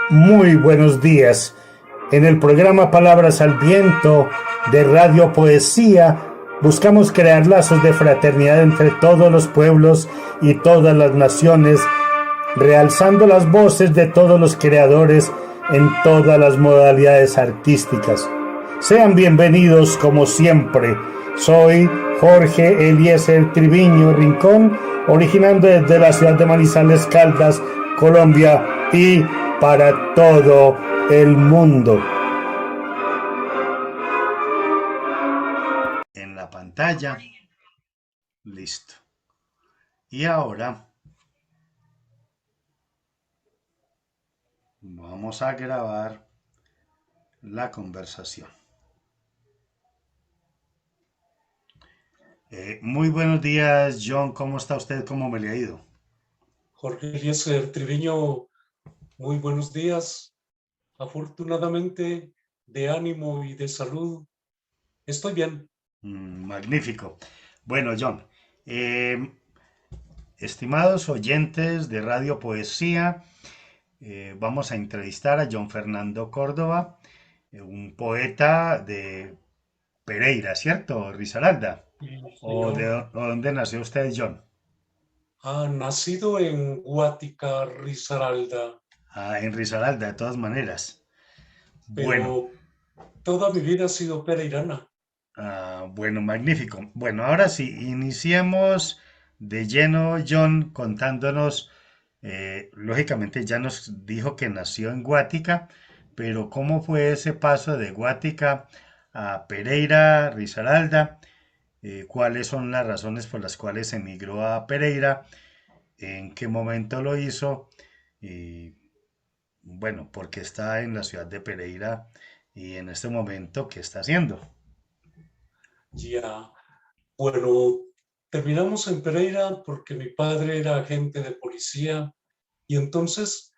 Muy buenos días. En el programa Palabras al Viento de Radio Poesía buscamos crear lazos de fraternidad entre todos los pueblos y todas las naciones, realzando las voces de todos los creadores en todas las modalidades artísticas. Sean bienvenidos como siempre. Soy Jorge Eliezer Triviño Rincón, originando desde la ciudad de Manizales, Caldas, Colombia, y para todo el mundo. En la pantalla, listo. Y ahora vamos a grabar la conversación. Muy buenos días, John. ¿Cómo está usted? ¿Cómo me le ha ido? Jorge Eliezer Triviño, muy buenos días. Afortunadamente, de ánimo y de salud, estoy bien. Magnífico. Bueno, John, eh, estimados oyentes de Radio Poesía, vamos a entrevistar a John Fernando Córdoba, un poeta de Pereira, ¿cierto? Risaralda. Sí, ¿O de señor. dónde nació usted, John? Ha nacido en Guática, Risaralda, En Risaralda, de todas maneras. Bueno, pero toda mi vida ha sido pereirana. bueno, magnífico. Bueno, ahora sí, iniciemos de lleno, John, contándonos, lógicamente ya nos dijo que nació en Guática, pero ¿cómo fue ese paso de Guática a Pereira, Risaralda? ¿Cuáles son las razones por las cuales emigró a Pereira? ¿En qué momento lo hizo? Y bueno, porque está en la ciudad de Pereira y en este momento, ¿qué está haciendo? Ya, bueno, terminamos en Pereira porque mi padre era agente de policía y entonces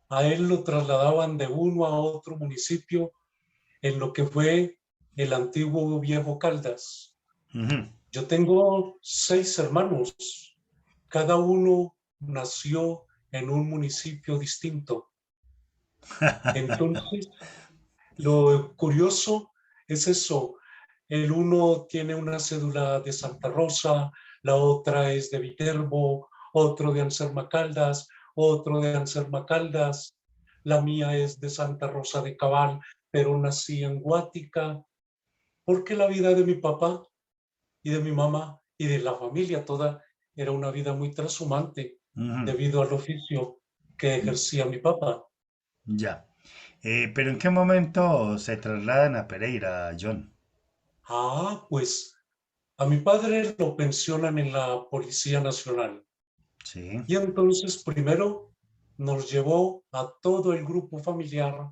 a él lo trasladaban de uno a otro municipio en lo que fue el antiguo Viejo Caldas. Ujú. Yo tengo 6 hermanos, cada uno nació en un municipio distinto. Entonces, lo curioso es eso. El uno tiene una cédula de Santa Rosa, la otra es de Viterbo, otro de Anserma Caldas, otro de Anserma Caldas. La mía es de Santa Rosa de Cabal, pero nací en Guática, porque la vida de mi papá y de mi mamá y de la familia toda era una vida muy trashumante Ujú. debido al oficio que ejercía mi papá. Ya. Pero ¿en qué momento se trasladan a Pereira, John? Pues a mi padre lo pensionan en la Policía Nacional Sí. y entonces primero nos llevó a todo el grupo familiar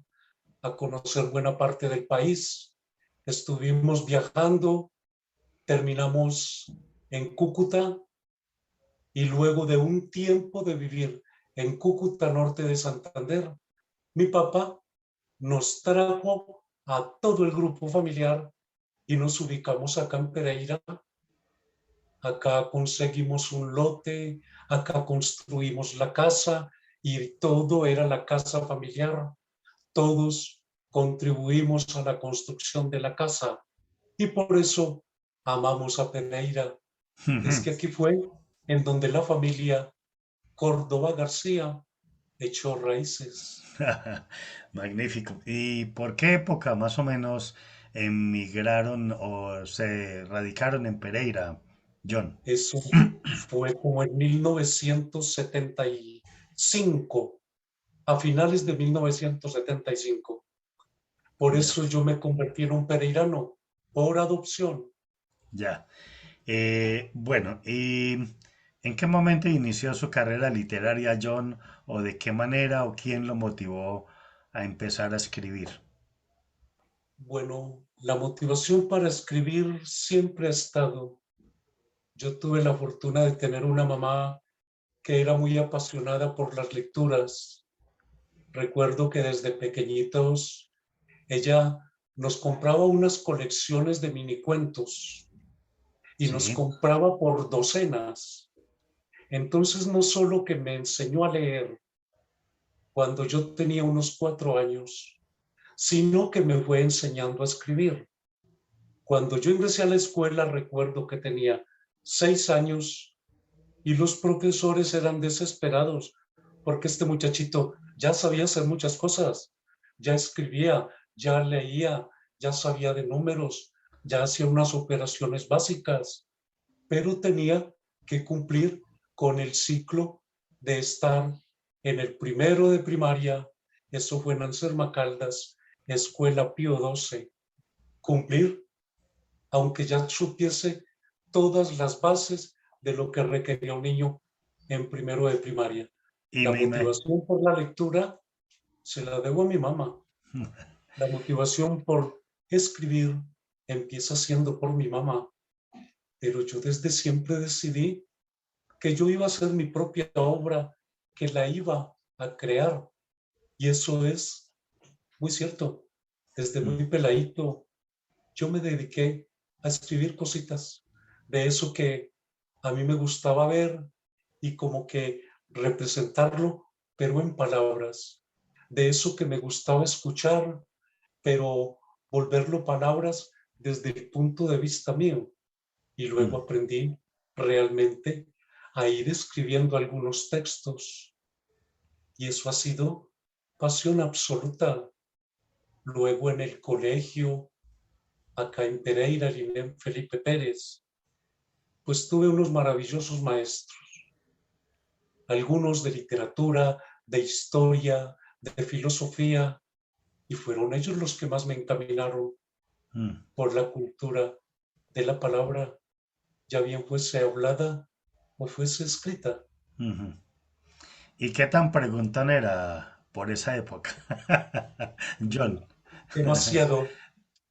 a conocer buena parte del país. Estuvimos viajando, terminamos en Cúcuta y luego de un tiempo de vivir en Cúcuta, norte de Santander, mi papá nos trajo a todo el grupo familiar y nos ubicamos acá en Pereira. Acá conseguimos un lote, acá construimos la casa y todo era la casa familiar. Todos contribuimos a la construcción de la casa y por eso amamos a Pereira. Es que aquí fue en donde la familia Córdoba García echó raíces. Magnífico. ¿Y por qué época más o menos emigraron o se radicaron en Pereira, John? Eso fue como en 1975, a finales de 1975. Por Ya, eso yo me convertí en un pereirano, por adopción. ya. Bueno, ¿y en qué momento inició su carrera literaria, John? ¿O de qué manera o quién lo motivó a empezar a escribir? Bueno, la motivación para escribir siempre ha estado. Yo tuve la fortuna de tener una mamá que era muy apasionada por las lecturas. Recuerdo que desde pequeñitos ella nos compraba unas colecciones de minicuentos y nos Sí. compraba por docenas. Entonces no solo que me enseñó a leer, cuando yo tenía unos 4 años, sino que me fue enseñando a escribir. Cuando yo ingresé a la escuela, recuerdo que tenía 6 años y los profesores eran desesperados porque este muchachito ya sabía hacer muchas cosas, ya escribía, ya leía, ya sabía de números, ya hacía unas operaciones básicas, pero tenía que cumplir con el ciclo de estar en el primero de primaria, eso fue en Anserma Caldas, Escuela Pío XII, cumplir, aunque ya supiese todas las bases de lo que requería un niño en primero de primaria. Y La me imagino. motivación por la lectura se la debo a mi mamá. La motivación por escribir empieza siendo por mi mamá, pero yo desde siempre decidí que yo iba a hacer mi propia obra, que la iba a crear. Y eso es muy cierto. Desde muy peladito, yo me dediqué a escribir cositas de eso que a mí me gustaba ver y como que representarlo, pero en palabras. De eso que me gustaba escuchar, pero volverlo palabras desde el punto de vista mío. Y luego aprendí realmente a ir escribiendo algunos textos. Y eso ha sido pasión absoluta. Luego en el colegio, acá en Pereira, en Felipe Pérez, pues tuve unos maravillosos maestros, algunos de literatura, de historia, de filosofía, y fueron ellos los que más me encaminaron por la cultura de la palabra, ya bien fuese hablada o fuese escrita. ¿Y qué tan preguntón era por esa época? John. Demasiado.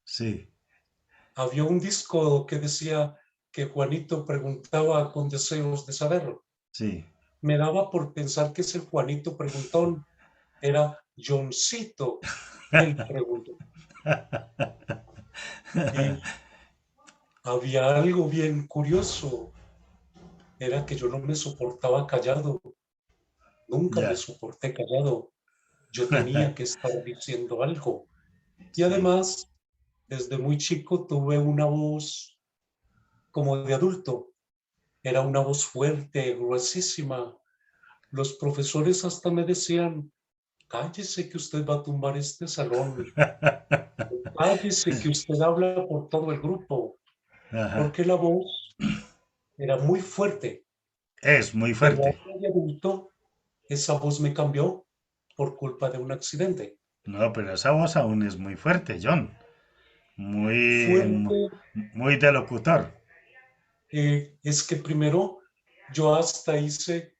Sí, Había un disco que decía que Juanito preguntaba con deseos de saberlo. sí. Me daba por pensar que ese Juanito preguntón era Johncito, el preguntón. Y había algo bien curioso, era que yo no me soportaba callado, nunca me Ya. soporté callado. Yo tenía que estar diciendo algo. Y Sí. además, desde muy chico tuve una voz como de adulto. Era una voz fuerte, gruesísima. Los profesores hasta me decían, cállese que usted va a tumbar este salón, cállese que usted habla por todo el grupo, Ajá. porque la voz era muy fuerte. Es muy Pero fuerte. ahora de adulto, esa voz me cambió por culpa de un accidente. No, pero esa voz aún es muy fuerte, John. Muy, Fuerte muy de locutor. es que primero yo hasta hice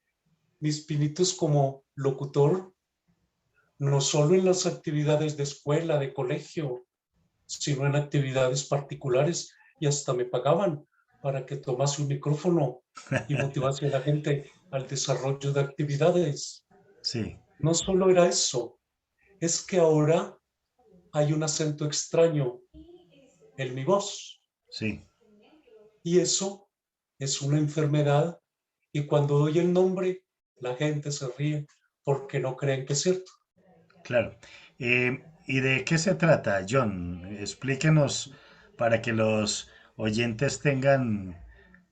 mis pinitos como locutor, no solo en las actividades de escuela, de colegio, sino en actividades particulares y hasta me pagaban para que tomase un micrófono y motivase a la gente al desarrollo de actividades. Sí, No solo era eso, es que ahora hay un acento extraño en mi voz sí, y eso es una enfermedad y cuando doy el nombre la gente se ríe porque no creen que es cierto. claro. ¿Y de qué se trata, John? Explíquenos para que los oyentes tengan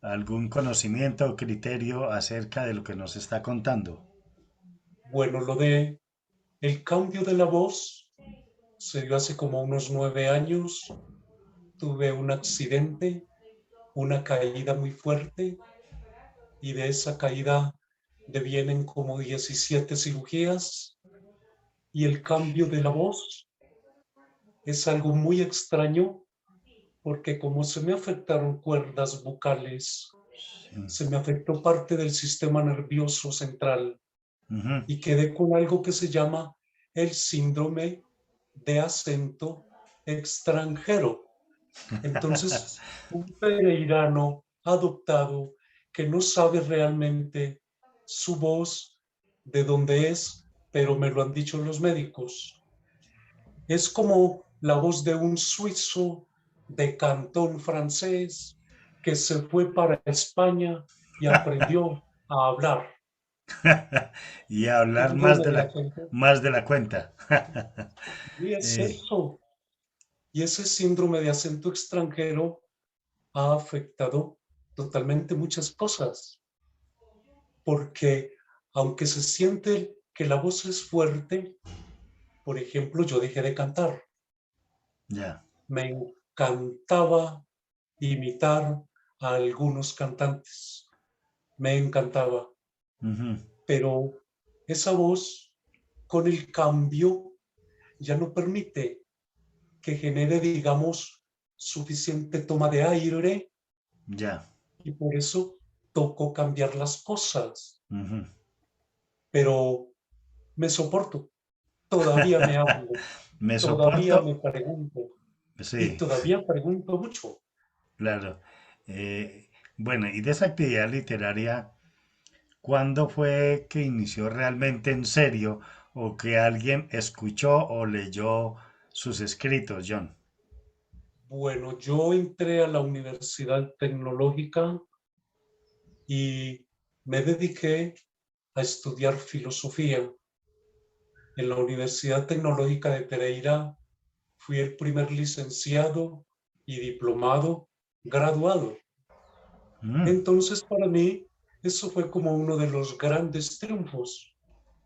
algún conocimiento o criterio acerca de lo que nos está contando. Bueno, lo de el cambio de la voz se dio hace como unos 9 años. Tuve un accidente, una caída muy fuerte y de esa caída devienen como 17 cirugías y el cambio de la voz es algo muy extraño porque como se me afectaron cuerdas vocales, se me afectó parte del sistema nervioso central Ujú. y quedé con algo que se llama el síndrome de acento extranjero. Entonces, un pereirano adoptado que no sabe realmente su voz, de dónde es, pero me lo han dicho los médicos. Es como la voz de un suizo de cantón francés que se fue para España y aprendió a hablar. Y hablar síndrome de acento. más de la cuenta. Y es Eh, eso. Y ese síndrome de acento extranjero ha afectado totalmente muchas cosas, porque aunque se siente que la voz es fuerte, por ejemplo, yo dejé de cantar. ya. Me encantaba imitar a algunos cantantes, me encantaba, Ujú. pero esa voz con el cambio ya no permite que genere, digamos, suficiente toma de aire Ya. y por eso tocó cambiar las cosas, Ujú. pero me soporto, todavía me hablo, Me todavía soporto. me pregunto y Sí, todavía pregunto mucho. claro. Bueno, y de esa actividad literaria, ¿cuándo fue que inició realmente en serio o que alguien escuchó o leyó sus escritos, John? Bueno, yo entré a la Universidad Tecnológica y me dediqué a estudiar filosofía. En la Universidad Tecnológica de Pereira fui el primer licenciado y diplomado graduado. Mm, Entonces, para mí, eso fue como uno de los grandes triunfos,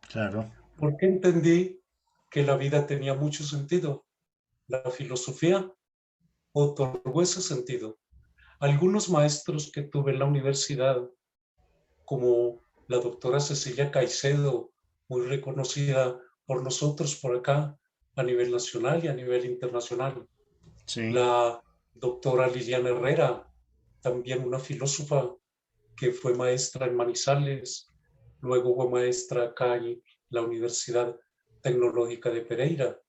claro. porque entendí que la vida tenía mucho sentido. La filosofía otorgó ese sentido. Algunos maestros que tuve en la universidad, como la doctora Cecilia Caicedo, muy reconocida por nosotros por acá a nivel nacional y a nivel internacional. Sí. La doctora Liliana Herrera, también una filósofa que fue maestra en Manizales, luego fue maestra acá en la Universidad Tecnológica de Pereira.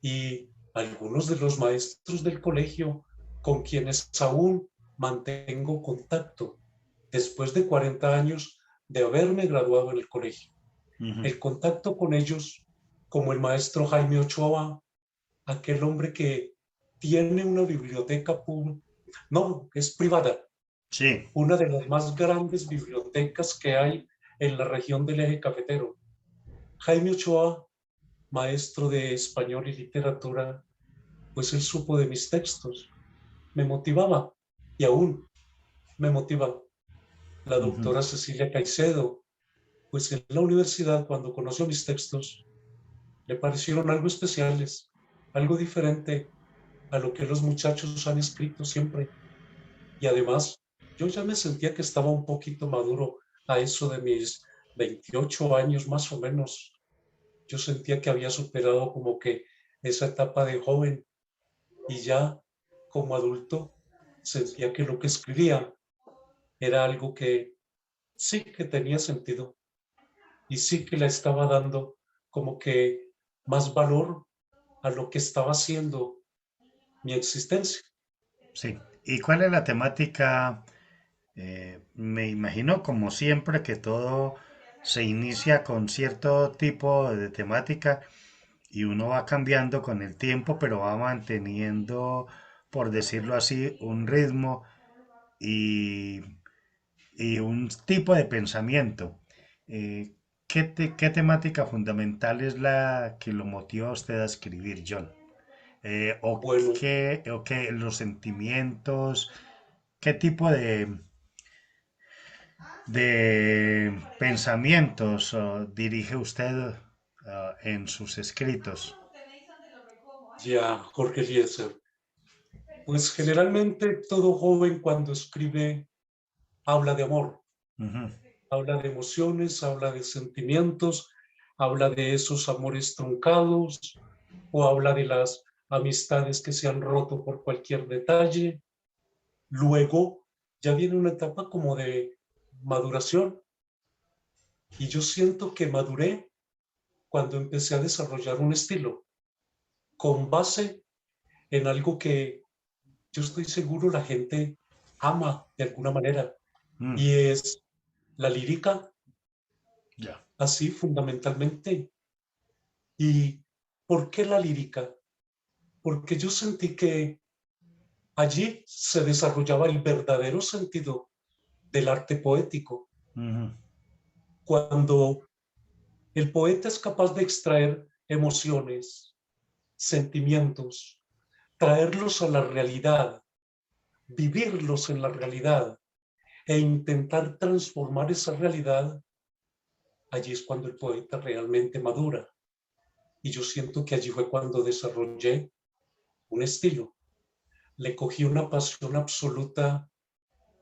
Y algunos de los maestros del colegio con quienes aún mantengo contacto después de 40 años de haberme graduado en el colegio. Ujú. El contacto con ellos, como el maestro Jaime Ochoa, aquel hombre que tiene una biblioteca pública, no, es privada, Sí. una de las más grandes bibliotecas que hay en la región del eje cafetero. Jaime Ochoa, maestro de español y literatura, pues él supo de mis textos, me motivaba y aún me motiva. La Ujú. doctora Cecilia Caicedo, pues en la universidad cuando conoció mis textos, le parecieron algo especiales, algo diferente a lo que los muchachos han escrito siempre. Y además, yo ya me sentía que estaba un poquito maduro a eso de mis 28 años más o menos. Yo sentía que había superado como que esa etapa de joven y ya como adulto sentía que lo que escribía era algo que sí que tenía sentido y sí que le estaba dando como que más valor a lo que estaba haciendo mi existencia. Sí. ¿Y cuál es la temática? Me imagino, como siempre, que todo se inicia con cierto tipo de temática y uno va cambiando con el tiempo, pero va manteniendo, por decirlo así, un ritmo y, y un tipo de pensamiento. Eh, ¿Qué temática fundamental es la que lo motiva a usted a escribir, John? Bueno, O qué los sentimientos, qué tipo de pensamientos dirige usted en sus escritos? ya Jorge Eliezer, pues generalmente todo joven cuando escribe habla de amor, Ujú. habla de emociones, habla de sentimientos, habla de esos amores truncados o habla de las amistades que se han roto por cualquier detalle. Luego ya viene una etapa como de maduración y yo siento que maduré cuando empecé a desarrollar un estilo con base en algo que yo estoy seguro la gente ama de alguna manera Mm, y es la lírica, ya. así fundamentalmente. ¿Y por qué la lírica? Porque yo sentí que allí se desarrollaba el verdadero sentido del arte poético. Ujú. Cuando el poeta es capaz de extraer emociones, sentimientos, traerlos a la realidad, vivirlos en la realidad e intentar transformar esa realidad, allí es cuando el poeta realmente madura. Y yo siento que allí fue cuando desarrollé un estilo. Le cogí una pasión absoluta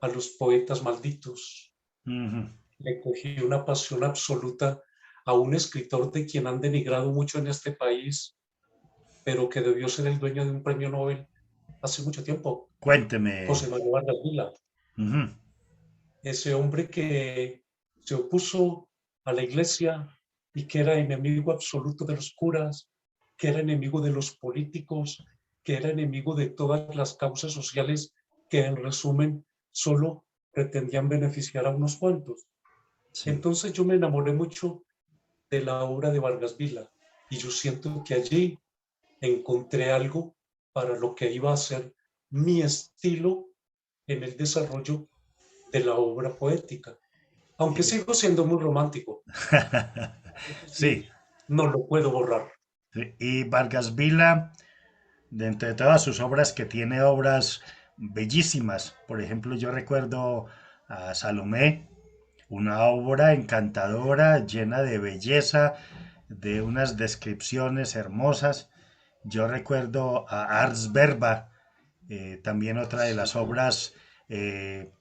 a los poetas malditos. Ujú. Le cogí una pasión absoluta a un escritor de quien han denigrado mucho en este país, pero que debió ser el dueño de un premio Nobel hace mucho tiempo, Cuénteme. José María Vargas Vila. Ujú. Ese hombre que se opuso a la iglesia y que era enemigo absoluto de los curas, que era enemigo de los políticos, que era enemigo de todas las causas sociales que en resumen solo pretendían beneficiar a unos cuantos. Sí. Entonces yo me enamoré mucho de la obra de Vargas Vila y yo siento que allí encontré algo para lo que iba a ser mi estilo en el desarrollo de la obra poética. Aunque sigo siendo muy romántico, eso Sí. sí, no lo puedo borrar. Sí. Y Vargas Vila, dentro de todas sus obras, que tiene obras bellísimas. Por ejemplo, yo recuerdo a Salomé, una obra encantadora, llena de belleza, de unas descripciones hermosas. Yo recuerdo a Ars Verba, también otra de las Sí, obras eh,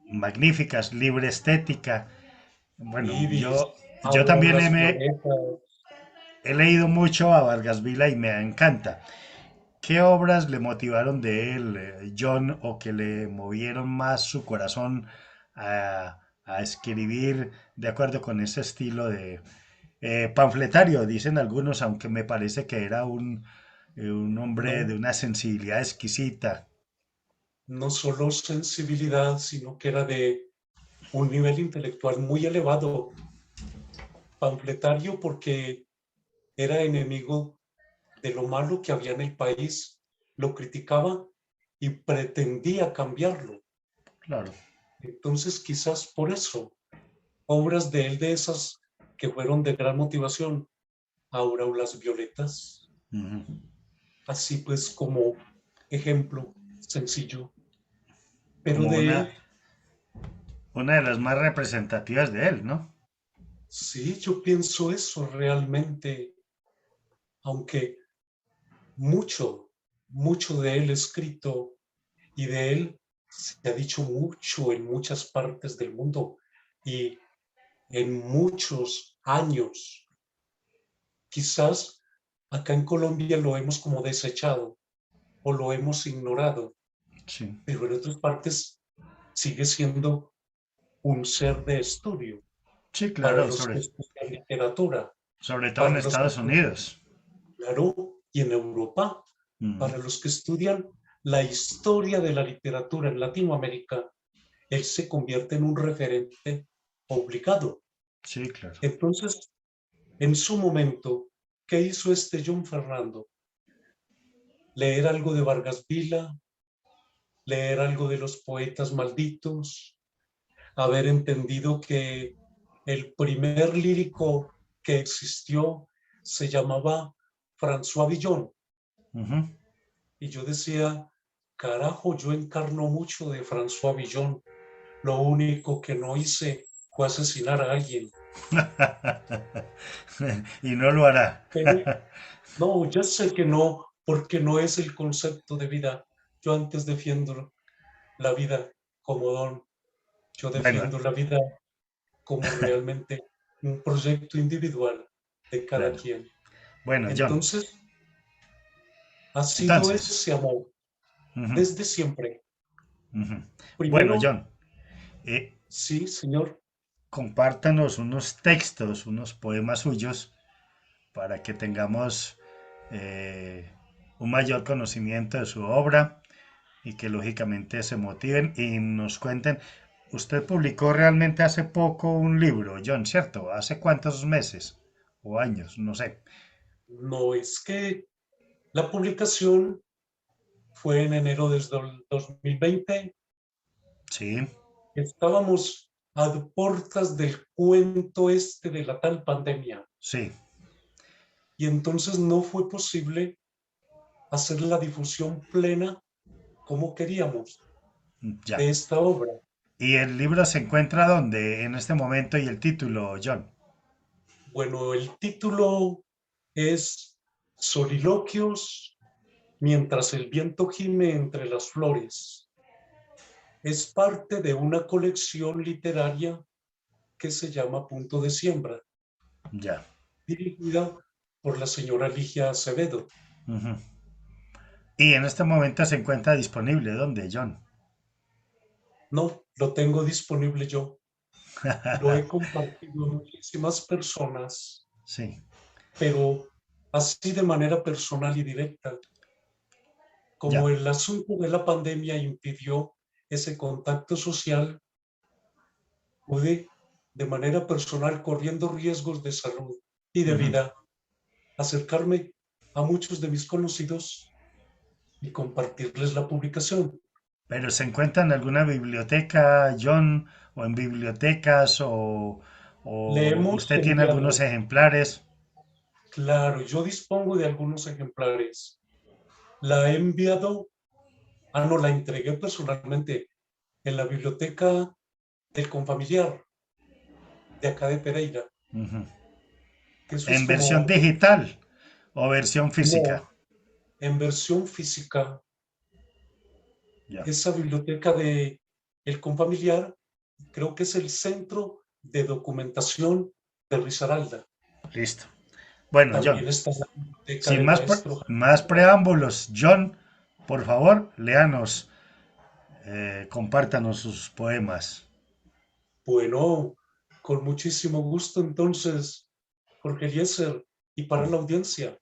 magníficas, Libre Estética. Bueno, Ibis, yo también Auroras Violetas. he leído mucho a Vargas Vila y me encanta. ¿Qué obras le motivaron de él, John, o que le movieron más su corazón a escribir de acuerdo con ese estilo de panfletario, dicen algunos, aunque me parece que era un hombre de No, una sensibilidad exquisita? no solo sensibilidad, sino que era de un nivel intelectual muy elevado, panfletario porque era enemigo de lo malo que había en el país, lo criticaba y pretendía cambiarlo. Claro. Entonces, quizás por eso, obras de él de esas que fueron de gran motivación, Auras Violetas, Ujú. así pues como ejemplo sencillo, pero Como de él, una de las más representativas de él, ¿no? sí, yo pienso eso realmente, aunque mucho, mucho de él escrito y de él se ha dicho mucho en muchas partes del mundo y en muchos años. Quizás acá en Colombia lo hemos como desechado o lo hemos ignorado, Sí. pero en otras partes sigue siendo un ser de estudio Sí, para claro, los que sobre, estudian literatura, sobre todo en para los que Estados estudian, Unidos. claro, y en Europa, Ujú. para los que estudian la historia de la literatura en Latinoamérica, él se convierte en un referente obligado. Sí, claro. Entonces, en su momento, ¿qué hizo este John Fernando? Leer algo de Vargas Vila, leer algo de los poetas malditos, haber entendido que el primer lírico que existió se llamaba François Villon. Ujú. Y yo decía, carajo, yo encarno mucho de François Villon. Lo único que no hice fue asesinar a alguien. Y no lo hará. Pero no, ya sé que no, porque no es el concepto de vida. Yo antes defiendo la vida como don. Yo Bueno, defiendo la vida como realmente un proyecto individual de cada claro. quien. Bueno, John, Entonces, ha sido entonces, ese amor ujú, desde siempre. ujú. Bueno, Primero, John, eh, sí, señor, compártanos unos textos, unos poemas suyos para que tengamos eh, un mayor conocimiento de su obra y que lógicamente se motiven y nos cuenten. Usted publicó realmente hace poco un libro, John, ¿cierto? ¿Hace cuántos meses o años? No sé. no es que la publicación fue en enero del 2020. Sí. Estábamos a portas del cuento este de la tal pandemia. Sí, Y entonces no fue posible hacer la difusión plena como queríamos ya. de esta obra. ¿Y el libro se encuentra dónde en este momento y el título, John? Bueno, el título es Soliloquios mientras el viento gime entre las flores. Es parte de una colección literaria que se llama Punto de Siembra, Ya. dirigida por la señora Ligia Acevedo. Ujú. Y en este momento se encuentra disponible, ¿dónde, John? No, lo tengo disponible yo. Lo he compartido a muchísimas personas, Sí. pero así de manera personal y directa. Ya. Como el asunto de la pandemia impidió ese contacto social, pude de manera personal, corriendo riesgos de salud y de Ujú. vida, acercarme a muchos de mis conocidos y compartirles la publicación. ¿Pero se encuentra en alguna biblioteca, John, o en bibliotecas, Le o hemos usted tiene algunos enviado, ejemplares? claro, yo dispongo de algunos ejemplares. La he enviado, no, la entregué personalmente en la biblioteca del Confamiliar de acá de Pereira, Ujú. que eso es ¿En versión como, digital o versión física? no, en versión física. Ya. Esa biblioteca de el Confamiliar creo que es el centro de documentación de Risaralda. Listo. Bueno, John, También está la biblioteca sin del maestro más preámbulos, John, por favor, léanos, compártanos sus poemas. Bueno, con muchísimo gusto entonces, Jorge Eliezer, y para la audiencia,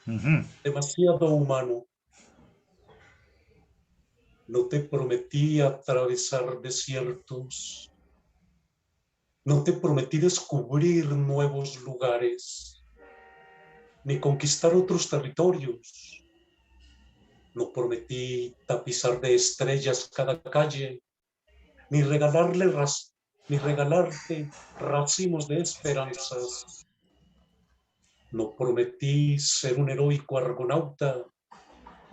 Ujú. demasiado humano. No te prometí atravesar desiertos, no te prometí descubrir nuevos lugares, ni conquistar otros territorios. No prometí tapizar de estrellas cada calle, ni ni regalarte racimos de esperanzas. No prometí ser un heroico argonauta,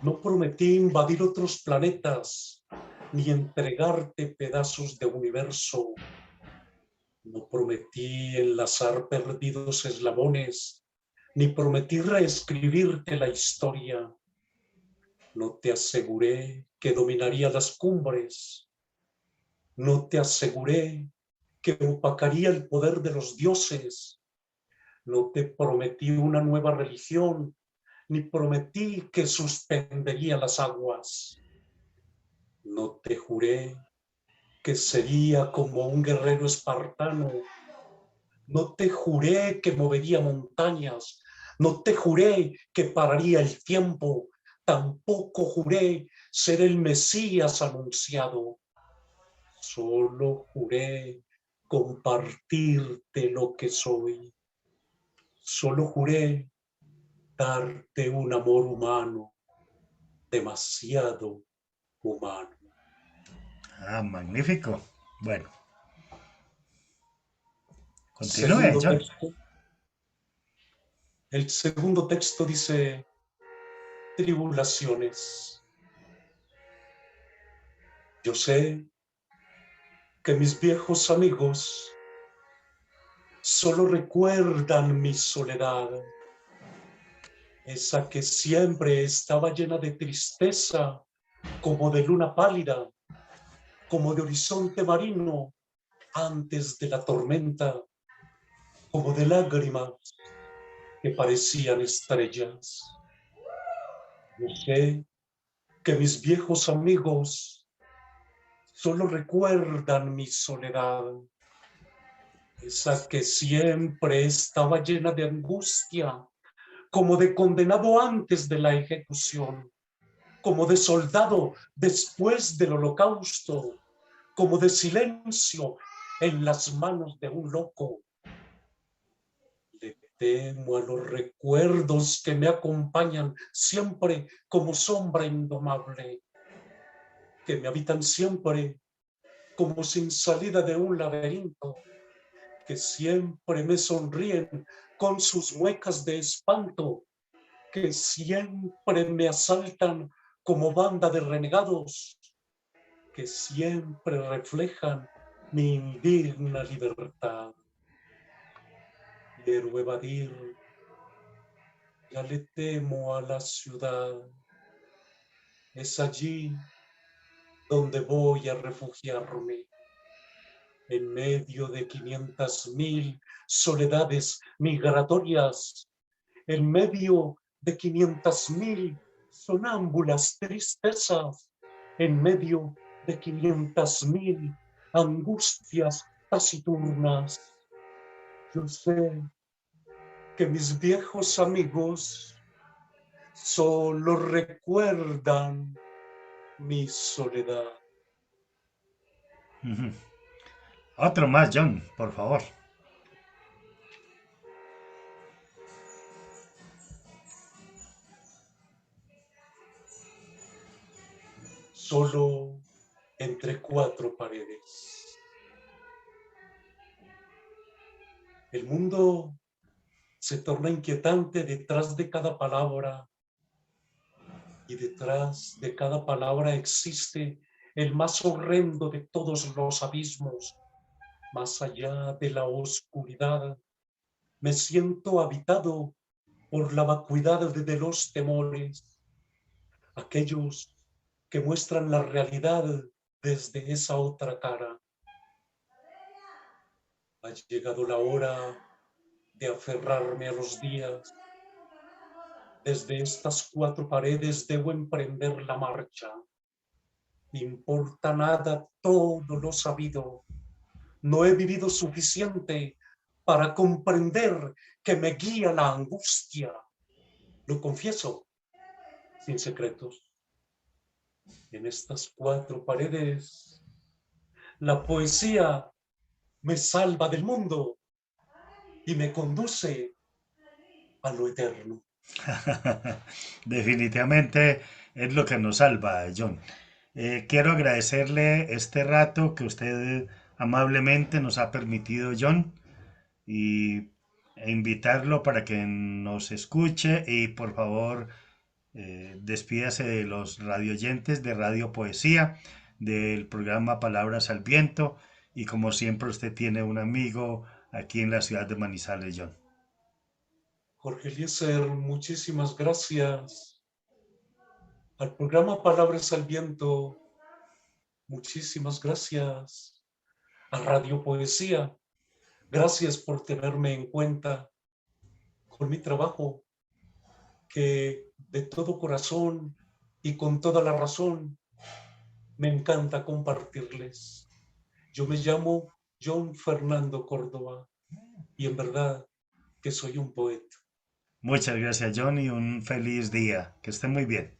no prometí invadir otros planetas, ni entregarte pedazos de universo. No prometí enlazar perdidos eslabones, ni prometí reescribirte la historia. No te aseguré que dominaría las cumbres. No te aseguré que opacaría el poder de los dioses. No te prometí una nueva religión, ni prometí que suspendería las aguas. No te juré que sería como un guerrero espartano. No te juré que movería montañas. No te juré que pararía el tiempo. Tampoco juré ser el Mesías anunciado. Solo juré compartirte lo que soy. Solo juré darte un amor humano, demasiado humano. Ah, magnífico. Bueno, continúe, Segundo John. texto. El segundo texto dice, tribulaciones. Yo sé que mis viejos amigos solo recuerdan mi soledad, esa que siempre estaba llena de tristeza, como de luna pálida, como de horizonte marino antes de la tormenta, como de lágrimas que parecían estrellas. Yo sé que mis viejos amigos solo recuerdan mi soledad, esa que siempre estaba llena de angustia, como de condenado antes de la ejecución, como de soldado después del holocausto, como de silencio en las manos de un loco. Le temo a los recuerdos que me acompañan siempre como sombra indomable, que me habitan siempre como sin salida de un laberinto, que siempre me sonríen con sus muecas de espanto, que siempre me asaltan como banda de renegados, que siempre reflejan mi indigna libertad. Quiero evadir, ya le temo a la ciudad, es allí donde voy a refugiarme, en medio de 500,000 soledades migratorias, en medio de 500,000 sonámbulas tristezas, en medio de 500,000 angustias taciturnas. Yo sé que mis viejos amigos solo recuerdan mi soledad. Ujú. Otro más, John, por favor. Solo entre cuatro paredes. El mundo se torna inquietante detrás de cada palabra, y detrás de cada palabra existe el más horrendo de todos los abismos. Más allá de la oscuridad, me siento habitado por la vacuidad de los temores, aquellos que muestran la realidad desde esa otra cara. Ha llegado la hora de aferrarme a los días. Desde estas cuatro paredes debo emprender la marcha. Me importa nada todo lo sabido. No he vivido suficiente para comprender que me guía la angustia. Lo confieso, sin secretos. En estas cuatro paredes, la poesía me salva del mundo y me conduce a lo eterno. Definitivamente es lo que nos salva, John. Quiero agradecerle este rato que usted amablemente nos ha permitido, John, y e invitarlo para que nos escuche y por favor despídase de los radioyentes de Radio Poesía, del programa Palabras al Viento y como siempre usted tiene un amigo aquí en la ciudad de Manizales, John. Jorge Eliezer, muchísimas gracias. Al programa Palabras al Viento, muchísimas gracias. A Radio Poesía, gracias por tenerme en cuenta con mi trabajo, que de todo corazón y con toda la razón me encanta compartirles. Yo me llamo John Fernando Córdoba y en verdad que soy un poeta. Muchas gracias, John, y un feliz día. Que esté muy bien.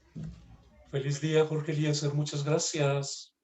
Feliz día, Jorge Eliezer, muchas gracias.